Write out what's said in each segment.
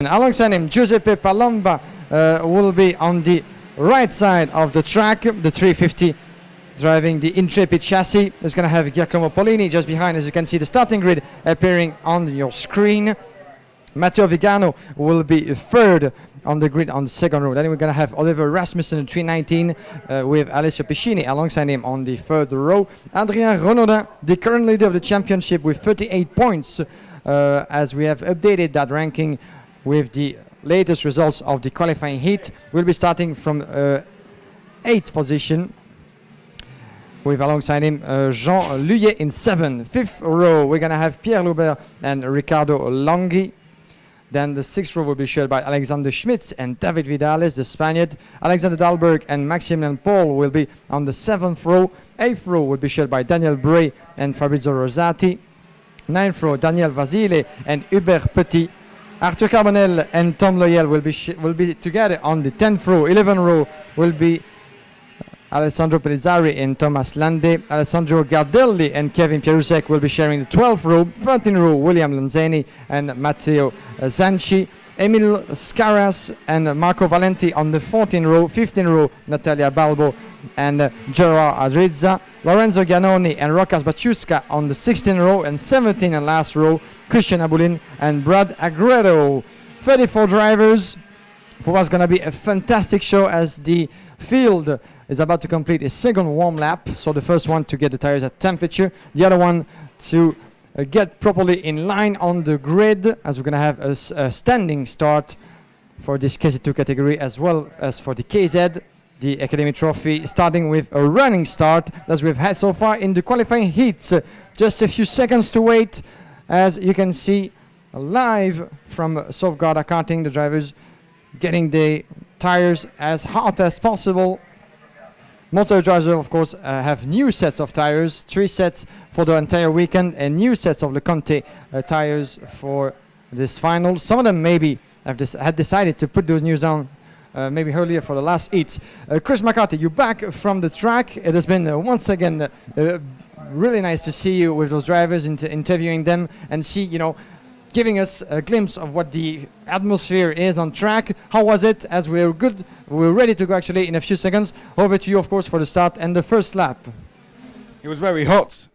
Alongside him, Giuseppe Palomba will be on the right side of the track, the 350, driving the Intrepid chassis. It's going to have Giacomo Polini just behind, as you can see the starting grid appearing on your screen. Matteo Vigano will be third on the grid on the second row. Then we're going to have Oliver Rasmussen in 319 with Alessio Piscini alongside him on the third row. Adrien Renaudin, the current leader of the championship with 38 points, as we have updated that ranking with the latest results of the qualifying heat. Will be starting from 8th position with alongside him Jean Luyet in 7th. 5th row we're going to have Pierre Loubert and Riccardo Longhi. Then the 6th row will be shared by Alexander Schmitz and David Vidales, the Spaniard. Alexander Dahlberg and Maximilian Paul will be on the 7th row. 8th row will be shared by Daniel Bray and Fabrizio Rosati. 9th row, Daniel Vasile and Hubert Petit. Arthur Carbonell and Tom Loyal will be together on the 10th row. 11th row will be Alessandro Pellizzari and Thomas Lande. Alessandro Gardelli and Kevin Pierusek will be sharing the 12th row. 13th row, William Lanzani and Matteo Zanchi. Emil Scaras and Marco Valenti on the 14th row. 15th row, Natalia Balbo and Gerard Adrizza. Lorenzo Giannoni and Rokas Baciuska on the 16th row. And 17th and last row, Christian Abulin and Brad Agredo. 34 drivers for what's going to be a fantastic show, as the field is about to complete a second warm lap. So the first one to get the tires at temperature, the other one to get properly in line on the grid, as we're going to have a standing start for this KZ2 category, as well as for the KZ, the Academy Trophy, starting with a running start as we've had so far in the qualifying heats. Just a few seconds to wait, as you can see live from Safeguard Karting, the drivers getting the tires as hot as possible. Most of the drivers, of course, have new sets of tires, 3 sets for the entire weekend, and new sets of the Conte tires for this final. Some of them maybe had decided to put those news on maybe earlier for the last heats. Chris McCarthy, you're back from the track. It has been once again really nice to see you with those drivers, interviewing them and see, giving us a glimpse of what the atmosphere is on track. How was it? As we're ready to go actually in a few seconds. Over to you, of course, for the start and the first lap. It was very hot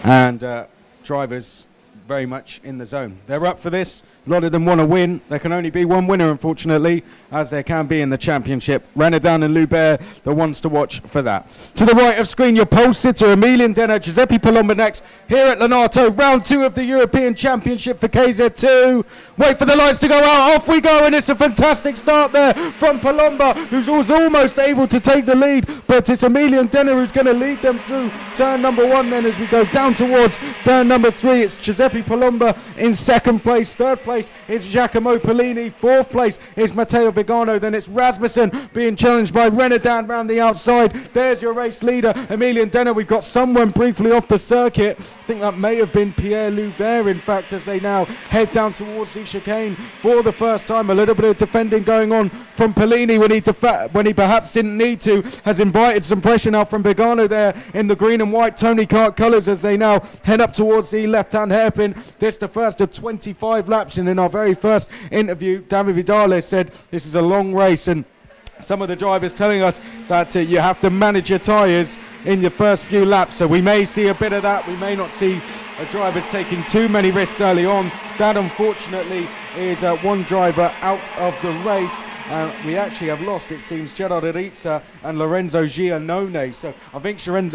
and drivers very much in the zone. They're up for this. A lot of them want to win. There can only be one winner, unfortunately, as there can be in the championship. Renaudin and Loubert, the ones to watch for that. To the right of screen, your pole sitter, Emilien Denner, Giuseppe Palomba next, here at Lonato. Round 2 of the European Championship for KZ2. Wait for the lights to go out. Off we go, and it's a fantastic start there from Palomba, who's almost able to take the lead, but it's Emilien Denner who's going to lead them through turn number 1 then, as we go down towards turn number 3. It's Giuseppe Palomba in 2nd place. 3rd place is Giacomo Polini. 4th place is Matteo Vigano. Then it's Rasmussen being challenged by Renaudin round the outside. There's your race leader, Emilien Denner. We've got someone briefly off the circuit. I think that may have been Pierre Loubert, in fact, as they now head down towards the chicane for the first time. A little bit of defending going on from Polini when he perhaps didn't need to. Has invited some pressure now from Vigano there in the green and white Tony Kart colours, as they now head up towards the left-hand hairpin. This the first of 25 laps, and in our very first interview, David Vidales said this is a long race, and some of the drivers telling us that you have to manage your tyres in your first few laps. So we may see a bit of that. We may not see drivers taking too many risks early on. That, unfortunately, is one driver out of the race. We actually have lost, it seems, Gerard Arizza and Lorenzo Giannone. So I think Gerard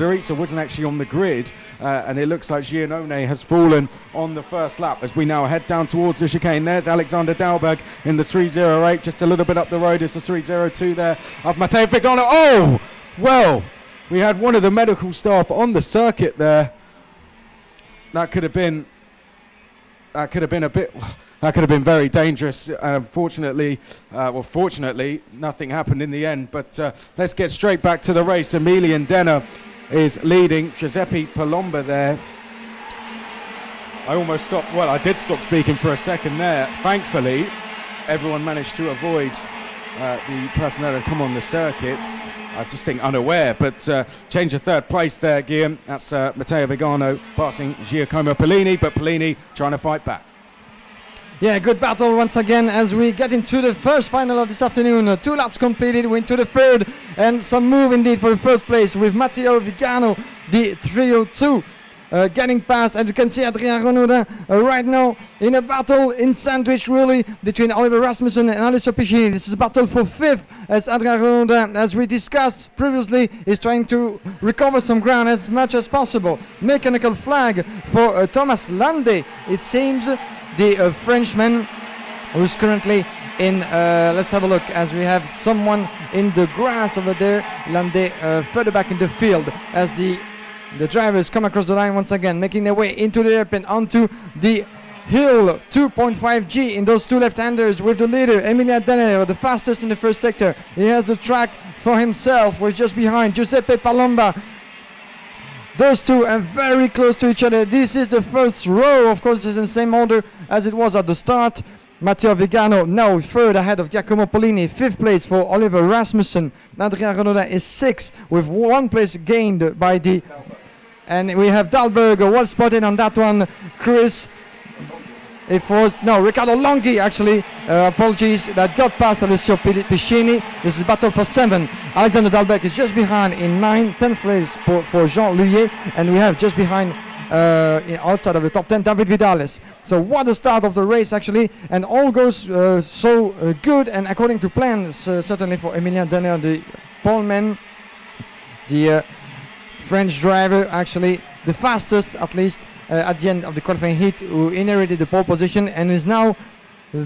Arizza wasn't actually on the grid, and it looks like Giannone has fallen on the first lap as we now head down towards the chicane. There's Alexander Dahlberg in the 308, just a little bit up the road. It's the 302 there of Matteo Vigano. Oh, well, we had one of the medical staff on the circuit there. That could have been very dangerous. Fortunately, nothing happened in the end. But let's get straight back to the race. Emilien Denner is leading. Giuseppe Palomba there. I did stop speaking for a second there. Thankfully, everyone managed to avoid the personnel that come on the circuit. I just think unaware, but change of 3rd place there, Guillaume. That's Matteo Vigano passing Giacomo Polini, but Polini trying to fight back. Yeah, good battle once again as we get into the first final of this afternoon. 2 laps completed, we're into the third, and some move indeed for the first place with Matteo Vigano, the 302. Getting past, as you can see, Adrien Renaudin right now in a battle in sandwich really between Oliver Rasmussen and Alessio Piccini. This is a battle for 5th as Adrien Renaudin, as we discussed previously, is trying to recover some ground as much as possible. Mechanical flag for Thomas Lande, it seems, the Frenchman who's currently in, let's have a look, as we have someone in the grass over there, Lande further back in the field as the drivers come across the line once again, making their way into the hairpin onto the hill. 2.5G in those 2 left-handers with the leader, Emilien Denner, the fastest in the first sector. He has the track for himself. We're just behind Giuseppe Palomba. Those 2 are very close to each other. This is the first row. Of course, it's in the same order as it was at the start. Matteo Vigano now 3rd ahead of Giacomo Polini. 5th place for Oliver Rasmussen. Adrien Renaudin is 6th with 1 place gained by the... And we have Dahlberg well spotted on that one. Chris, it was, no, Riccardo Longhi actually, apologies, that got past Alessio Piccini. This is battle for 7. Alexander Dahlberg is just behind in 9th, 10th place for Jean Luyet, and we have just behind outside of the top 10, David Vidales. So what a start of the race actually, and all goes so good and according to plans, certainly for Emilien Denner, the poleman, the French driver, actually the fastest at least at the end of the qualifying heat, who inherited the pole position and is now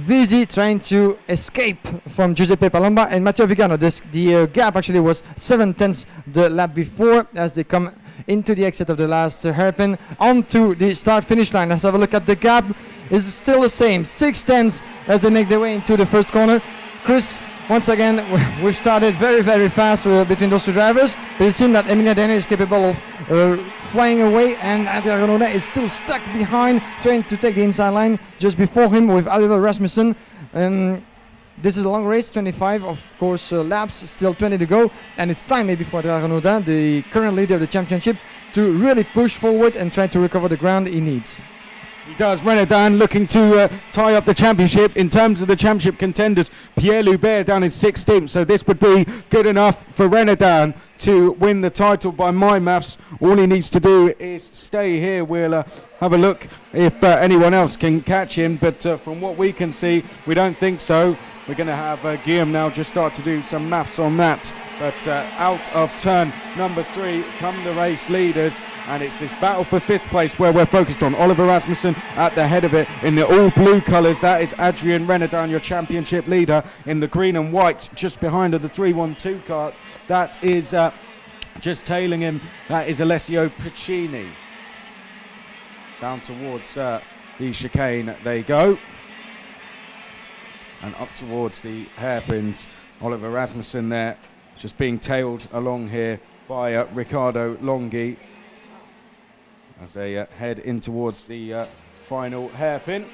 busy trying to escape from Giuseppe Palomba and Matteo Vigano. The gap actually was 7/10 the lap before as they come into the exit of the last hairpin onto the start-finish line. Let's have a look at the gap. It's still the same, 6/10 as they make their way into the first corner. Chris, once again, we've started very, very fast between those 2 drivers, but it seems that Emilien Denner is capable of flying away, and Adrien Renaudin is still stuck behind, trying to take the inside line just before him with Oliver Rasmussen. This is a long race, 25 of course laps, still 20 to go, and it's time maybe for Adrien Renaudin, the current leader of the championship, to really push forward and try to recover the ground he needs. He does. Renaudin looking to tie up the championship. In terms of the championship contenders, Pierre Loubert down in 16th, so this would be good enough for Renaudin to win the title by my maths. All he needs to do is stay here. We'll have a look if anyone else can catch him, but from what we can see, we don't think so. We're going to have Guillaume now just start to do some maths on that. But out of turn number 3 come the race leaders, and it's this battle for 5th place where we're focused on. Oliver Rasmussen at the head of it in the all blue colours. That is Adrien Renaudin, your championship leader, in the green and white just behind of the 312 kart. That is just tailing him. That is Alessio Piccini. Down towards the chicane they go. And up towards the hairpins. Oliver Rasmussen there just being tailed along here by Riccardo Longhi as they head in towards the final hairpin.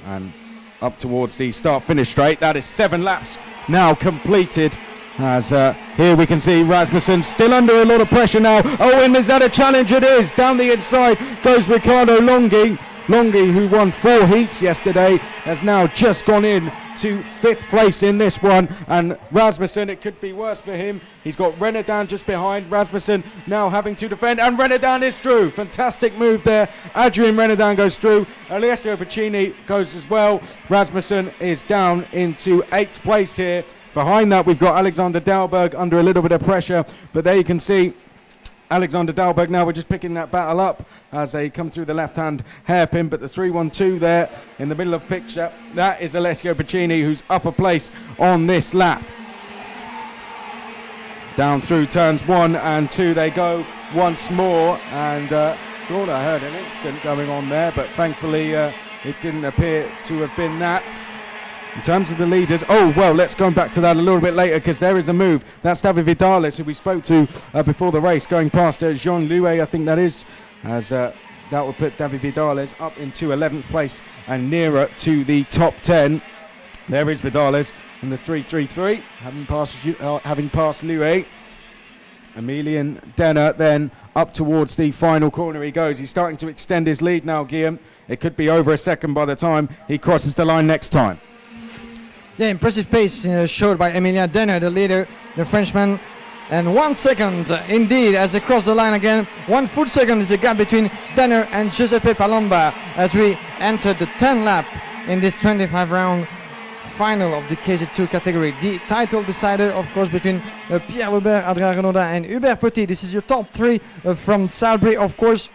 And up towards the start-finish straight. That is 7 laps now completed. As here we can see Rasmussen still under a lot of pressure now. Oh, and is that a challenge? It is. Down the inside goes Riccardo Longhi. Longhi, who won 4 heats yesterday, has now just gone in to 5th place in this one. And Rasmussen, it could be worse for him. He's got Renaudin just behind. Rasmussen now having to defend, and Renaudin is through. Fantastic move there. Adrien Renaudin goes through. Alessio Piccini goes as well. Rasmussen is down into 8th place here. Behind that, we've got Alexander Dahlberg under a little bit of pressure, but there you can see Alexander Dahlberg now. We're just picking that battle up as they come through the left-hand hairpin, but the 312 there in the middle of the picture, that is Alessio Piccini, who's upper place on this lap. Down through turns 1 and 2 they go once more, and thought I heard an incident going on there, but thankfully it didn't appear to have been that. In terms of the leaders, oh, well, let's go back to that a little bit later because there is a move. That's David Vidales, who we spoke to before the race, going past Jean Louet, I think that is, as that will put David Vidales up into 11th place and nearer to the top 10. There is Vidales in the 333, having passed Louet. Emilien Denner then up towards the final corner he goes. He's starting to extend his lead now, Guillaume. It could be over a second by the time he crosses the line next time. Yeah, impressive pace showed by Emilien Denner, the leader, the Frenchman. And 1 second, indeed, as they cross the line again. 1 full second is the gap between Denner and Giuseppe Palomba as we enter the 10th lap in this 25-round final of the KZ2 category. The title decided, of course, between Pierre Loubert, Adrien Renaudin and Hubert Petit. This is your top three from Salbris, of course.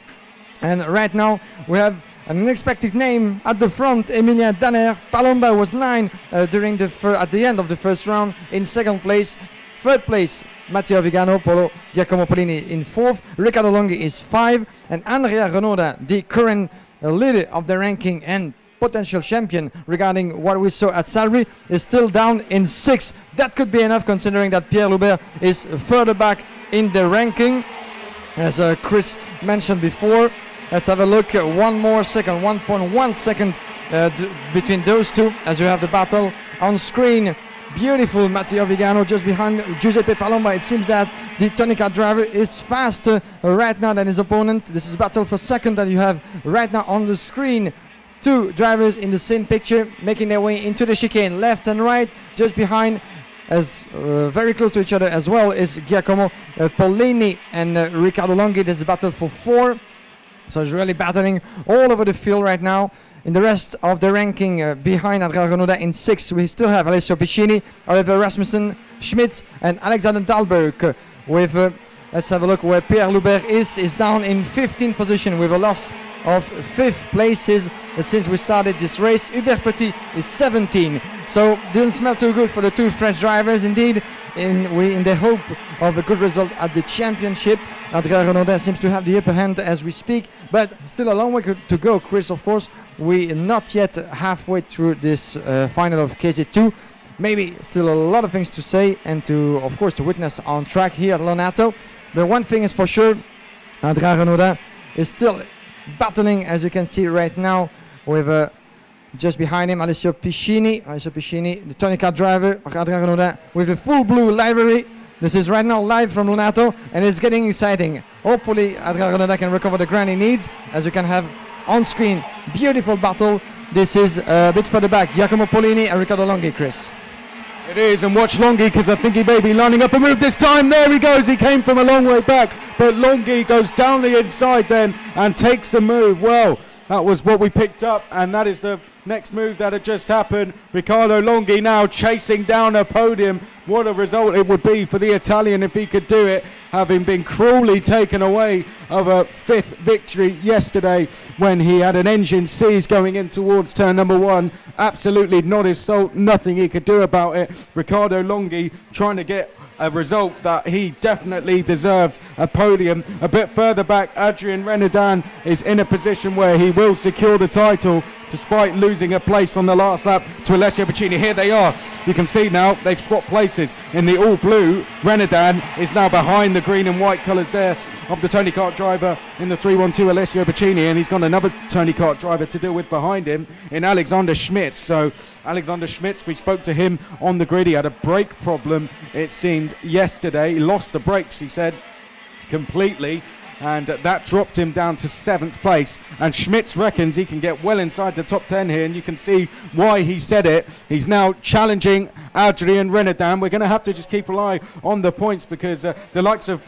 And right now we have an unexpected name at the front, Emilien Denner. Palomba was 9 at the end of the first round in second place. Third place, Matteo Vigano, Paolo Giacomo Polini in fourth. Riccardo Longhi is 5. And Adrien Renaudin, the current leader of the ranking and potential champion regarding what we saw at Salbris, is still down in 6th. That could be enough considering that Pierre Loubert is further back in the ranking, as Chris mentioned before. Let's have a look. 1 more second, 1.1 second between those two as you have the battle on screen. Beautiful Matteo Vigano just behind Giuseppe Palomba. It seems that the Tony Kart driver is faster right now than his opponent. This is battle for second that you have right now on the screen. Two drivers in the same picture making their way into the chicane, left and right. Just behind, as very close to each other as well, is Giacomo Polini and Riccardo Longhi. This is battle for 4. So it's really battling all over the field right now. In the rest of the ranking, behind Adrien Renaudin in 6th, we still have Alessio Piccini, Oliver Rasmussen, Schmitz and Alexander Dahlberg. With, let's have a look where Pierre Loubert is down in 15th position with a loss of 5th places since we started this race. Hubert Petit is 17. So didn't smell too good for the two French drivers indeed. In the hope of a good result at the championship. Adrien Renaudin seems to have the upper hand as we speak, but still a long way to go, Chris, of course. We're not yet halfway through this final of KZ2. Maybe still a lot of things to say and to, of course, to witness on track here at Lonato. But one thing is for sure, Adrien Renaudin is still battling, as you can see right now, with just behind him Alessio Piccini, the Tony Kart driver, Adrien Renaudin, with the full blue livery. This is right now live from Lonato, and it's getting exciting. Hopefully Adrien Renaudin can recover the ground he needs, as you can have on screen. Beautiful battle. This is a bit further back, Giacomo Polini and Riccardo Longhi, Chris. It is, and watch Longhi, because I think he may be lining up a move this time. There he goes. He came from a long way back, but Longhi goes down the inside then and takes the move. Well, that was what we picked up, and that is the next move that had just happened. Riccardo Longhi now chasing down a podium. What a result it would be for the Italian if he could do it, having been cruelly taken away of a 5th victory yesterday when he had an engine seize going in towards turn number 1. Absolutely not his fault, nothing he could do about it. Riccardo Longhi trying to get a result that he definitely deserves, a podium. A bit further back, Adrien Renaudin is in a position where he will secure the title despite losing a place on the last lap to Alessio Piccini. Here they are. You can see now they've swapped places. In the all blue, Renaudin is now behind the green and white colours there of the Tony Kart driver in the 312, Alessio Piccini, and he's got another Tony Kart driver to deal with behind him in Alexander Schmitz. So Alexander Schmitz, we spoke to him on the grid. He had a brake problem, it seemed, yesterday. He lost the brakes, he said, completely, and that dropped him down to 7th place. And Schmitz reckons he can get well inside the top 10 here, and you can see why he said it. He's now challenging Adrien Renaudin. We're going to have to just keep an eye on the points, because the likes of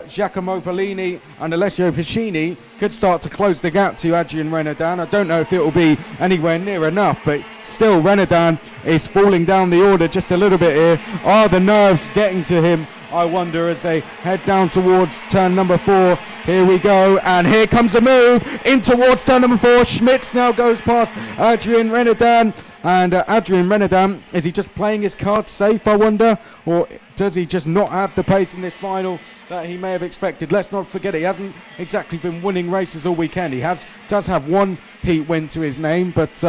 Giacomo Polini and Alessio Piccini could start to close the gap to Adrien Renaudin. I don't know if it will be anywhere near enough, but still Renaudin is falling down the order just a little bit here. Are the nerves getting to him, I wonder, as they head down towards turn number 4. Here we go, and here comes a move in towards turn number 4. Schmitz now goes past Adrien Renaudin, and Adrien Renaudin, is he just playing his cards safe, I wonder, or does he just not have the pace in this final that he may have expected? Let's not forget, he hasn't exactly been winning races all weekend. He does have one heat win to his name, but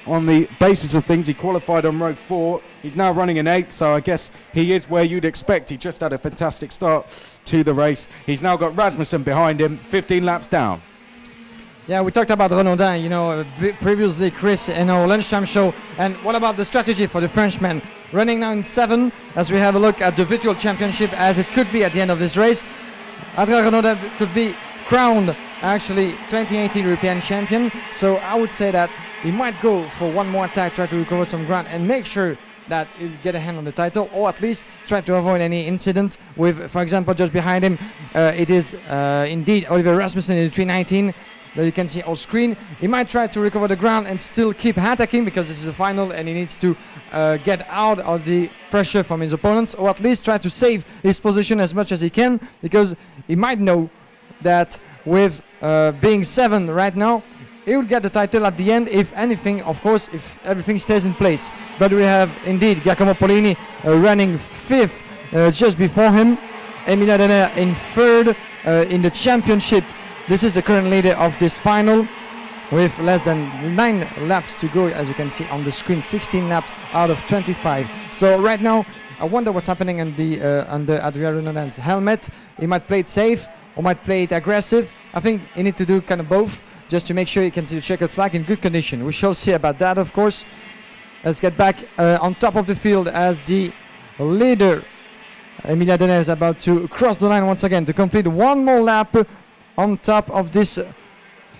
on the basis of things, he qualified on road 4. He's now running in 8th, so I guess he is where you'd expect. He just had a fantastic start to the race. He's now got Rasmussen behind him, 15 laps down. Yeah, we talked about Renaudin, previously Chris in our lunchtime show. And what about the strategy for the Frenchman? Running now in 7, as we have a look at the virtual championship, as it could be at the end of this race. Adrien Renaudin could be crowned, actually, 2018 European champion. So I would say that he might go for one more attack, try to recover some ground, and make sure that he'll get a hand on the title, or at least try to avoid any incident with, for example, just behind him, it is indeed Oliver Rasmussen in the 319. That you can see on screen. He might try to recover the ground and still keep attacking, because this is a final and he needs to get out of the pressure from his opponents, or at least try to save his position as much as he can, because he might know that with being 7 right now, he will get the title at the end, if anything, of course, if everything stays in place. But we have indeed Giacomo Polini running 5th just before him. Emilien Denner in 3rd in the championship. This is the current leader of this final, with less than 9 laps to go, as you can see on the screen, 16 laps out of 25. So right now, I wonder what's happening on the under Adrien Renaudin's helmet. He might play it safe or might play it aggressive. I think he need to do kind of both, just to make sure you can see the checkered flag in good condition. We shall see about that, of course. Let's get back on top of the field as the leader, Emilien Denner, is about to cross the line once again to complete one more lap on top of this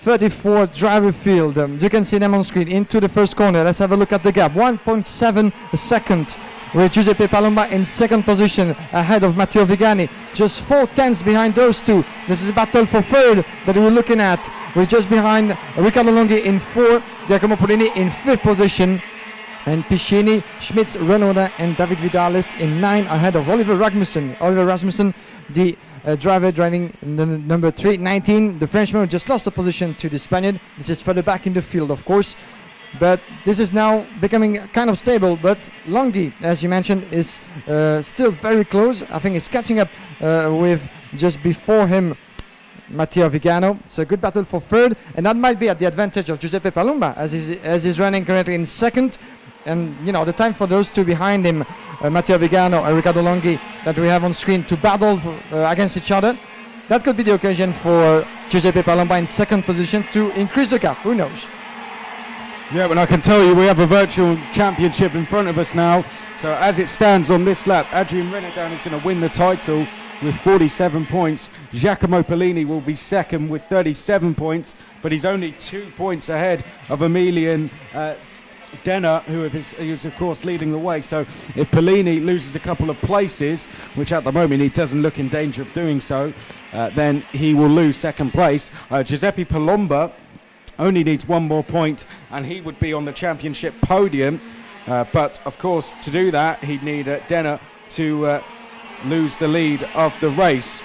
34 driver field. You can see them on screen into the first corner. Let's have a look at the gap. 1.7 second with Giuseppe Palomba in 2nd position ahead of Matteo Vigani. Just 4 tenths behind those two. This is a battle for 3rd that we're looking at. We're just behind Riccardo Longhi in 4, Giacomo Polini in 5th position, and Piscini, Schmitz, Renaudin and David Vidalis in 9 ahead of Oliver Rasmussen. Oliver Rasmussen, the driver driving the number 319, the Frenchman who just lost the position to the Spaniard. This is further back in the field, of course, but this is now becoming kind of stable. But Longhi, as you mentioned, is still very close. I think he's catching up with just before him Matteo Vigano. It's a good battle for 3rd, and that might be at the advantage of Giuseppe Palomba, as he's running currently in 2nd. And the time for those two behind him, Matteo Vigano and Riccardo Longhi, that we have on screen, to battle against each other, that could be the occasion for Giuseppe Palomba in 2nd position to increase the gap. Who knows? Yeah, but I can tell you we have a virtual championship in front of us now. So as it stands on this lap, Adrien Renaudin is going to win the title with 47 points. Giacomo Polini will be 2nd with 37 points, but he's only 2 points ahead of Emilien Denner, who is of course leading the way. So if Polini loses a couple of places, which at the moment he doesn't look in danger of doing so, then he will lose 2nd place. Giuseppe Palomba only needs 1 more point and he would be on the championship podium, but of course to do that he'd need Denner to lose the lead of the race,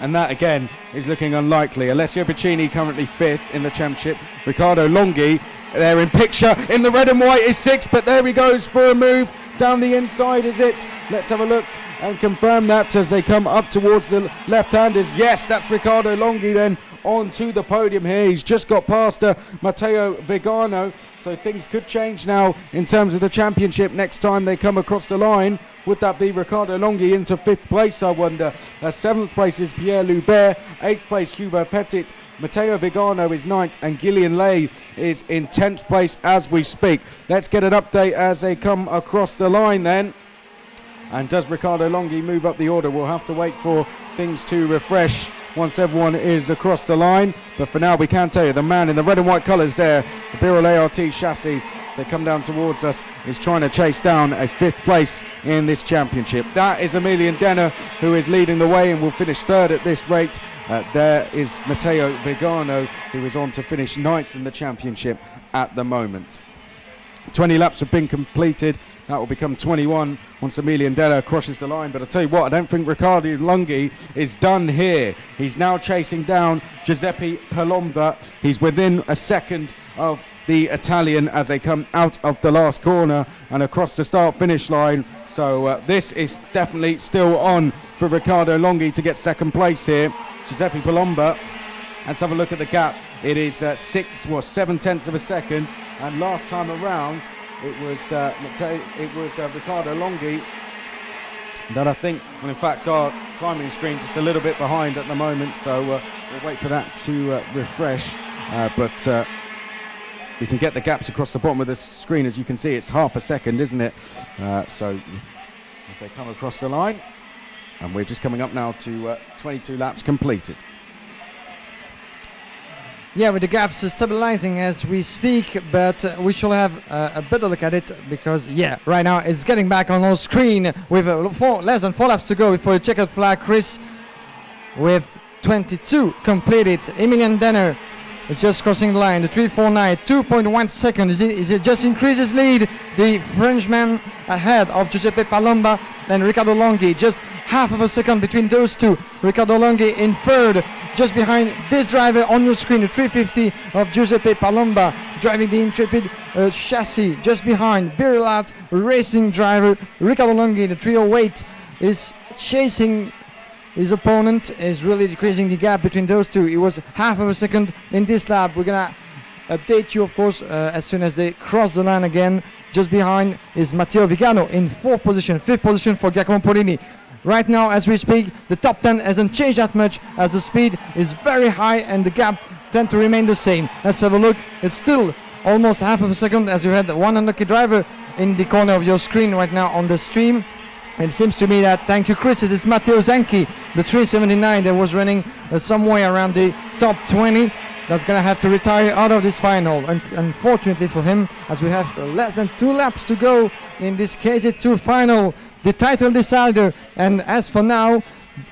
and that again is looking unlikely. Alessio Piccini currently 5th in the championship. Riccardo Longhi there in picture in the red and white is 6th, but there he goes for a move down the inside, is it? Let's have a look and confirm that as they come up towards the left-handers. Yes, that's Riccardo Longhi then onto the podium here. He's just got past Matteo Vigano, so things could change now in terms of the championship next time they come across the line. Would that be Riccardo Longhi into 5th place, I wonder? 7th place is Pierre Loubert, 8th place Hubert Petit, Matteo Vigano is 9th, and Gillian Lay is in 10th place as we speak. Let's get an update as they come across the line then. And does Riccardo Longhi move up the order? We'll have to wait for things to refresh once everyone is across the line. But for now, we can tell you the man in the red and white colours there, the Birol ART chassis, as they come down towards us, is trying to chase down a 5th place in this championship. That is Emilien Denner, who is leading the way and will finish 3rd at this rate. There is Matteo Vigano, who is on to finish 9th in the championship at the moment. 20 laps have been completed. That will become 21 once Emilien Denner crosses the line. But I tell you what, I don't think Riccardo Longhi is done here. He's now chasing down Giuseppe Palomba. He's within a 2nd of the Italian as they come out of the last corner and across the start-finish line. So this is definitely still on for Riccardo Longhi to get 2nd place here. Giuseppe Palomba, let's have a look at the gap. It is 7 tenths of a second, and last time around it was Riccardo Longhi that I think, well, in fact our timing screen just a little bit behind at the moment, so we'll wait for that to refresh but we can get the gaps across the bottom of the screen. As you can see, it's half a second, isn't it? So as they come across the line, and we're just coming up now to 22 laps completed. Yeah, with the gaps stabilizing as we speak, but we shall have a better look at it because, yeah, right now it's getting back on our screen with less than 4 laps to go before the checkered flag. Chris, with 22 completed. Emilien Denner is just crossing the line. The 349, 2.1 seconds. Is it just increases lead? The Frenchman ahead of Giuseppe Palomba and Riccardo Longhi. Just half of a second between those two. Riccardo Longhi in third, just behind this driver on your screen, the 350 of Giuseppe Palomba, driving the Intrepid chassis. Just behind Birilat racing driver Riccardo Longhi, the 308, is chasing his opponent, is really decreasing the gap between those two. It was half of a second in this lap. We're gonna update you, of course, as soon as they cross the line again. Just behind is Matteo Vigano in fourth position, fifth position for Giacomo Polini. Right now, as we speak, the top 10 hasn't changed that much as the speed is very high and the gap tend to remain the same. Let's have a look. It's still almost half of a second as you had one unlucky driver in the corner of your screen right now on the stream. It seems to me that, thank you Chris, it is Matteo Zanchi, the 379 that was running somewhere around the top 20. That's going to have to retire out of this final, unfortunately for him, as we have less than 2 laps to go in this KZ2 final, the title decider. And as for now,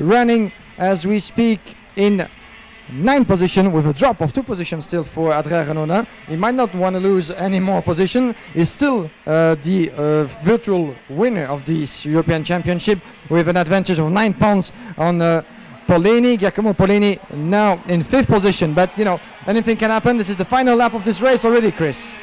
running as we speak in 9th position with a drop of 2 positions still for Adrien Renaudin. He might not want to lose any more position. He's still the virtual winner of this European Championship with an advantage of 9 pounds on Polini. Giacomo Polini now in 5th position, but you know, anything can happen. This is the final lap of this race already, Chris.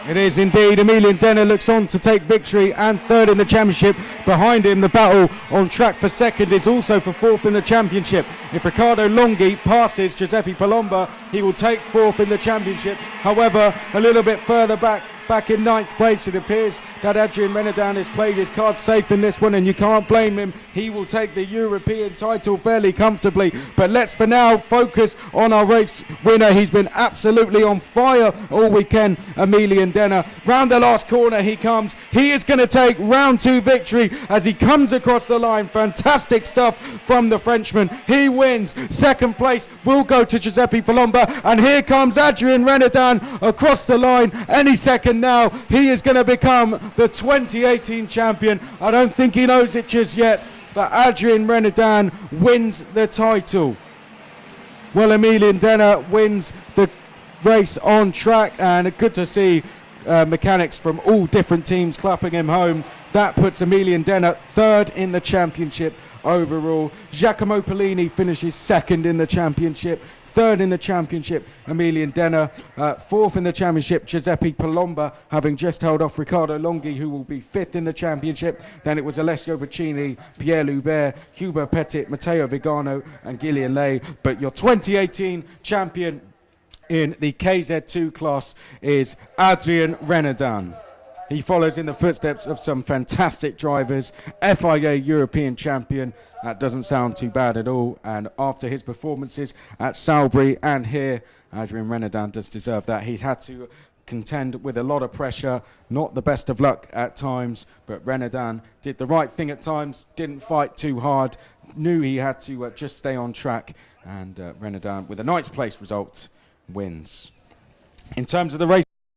It is indeed. Emilien Denner looks on to take victory and 3rd in the championship. Behind him, the battle on track for 2nd is also for 4th in the championship. If Riccardo Longhi passes Giuseppe Palomba, he will take 4th in the championship. However, a little bit further back in 9th place, it appears that Adrien Renaudin has played his cards safe in this one, and you can't blame him. He will take the European title fairly comfortably. But let's for now focus on our race winner. He's been absolutely on fire all weekend, Emilien Denner. Round the last corner he comes. He is going to take round 2 victory as he comes across the line. Fantastic stuff from the Frenchman. He wins. 2nd place will go to Giuseppe Palomba, and here comes Adrien Renaudin across the line any second now. He is going to become the 2018 champion. I don't think he knows it just yet, but Adrien Renaudin wins the title. Well, Emilien Denner wins the race on track, and good to see mechanics from all different teams clapping him home. That puts Emilien Denner 3rd in the championship overall. Giacomo Polini finishes 2nd in the championship. 3rd in the championship, Emilien Denner. 4th in the championship, Giuseppe Palomba, having just held off Riccardo Longhi, who will be 5th in the championship. Then it was Alessio Boccini, Pierre Loubert, Hubert Petit, Matteo Vigano, and Gillian Lay. But your 2018 champion in the KZ2 class is Adrien Renaudin. He follows in the footsteps of some fantastic drivers. FIA European champion, that doesn't sound too bad at all. And after his performances at Salisbury and here, Adrien Renaudin does deserve that. He's had to contend with a lot of pressure, not the best of luck at times, but Renaudin did the right thing at times, didn't fight too hard, knew he had to just stay on track, and Renaudin, with a 9th place result, wins. In terms of the race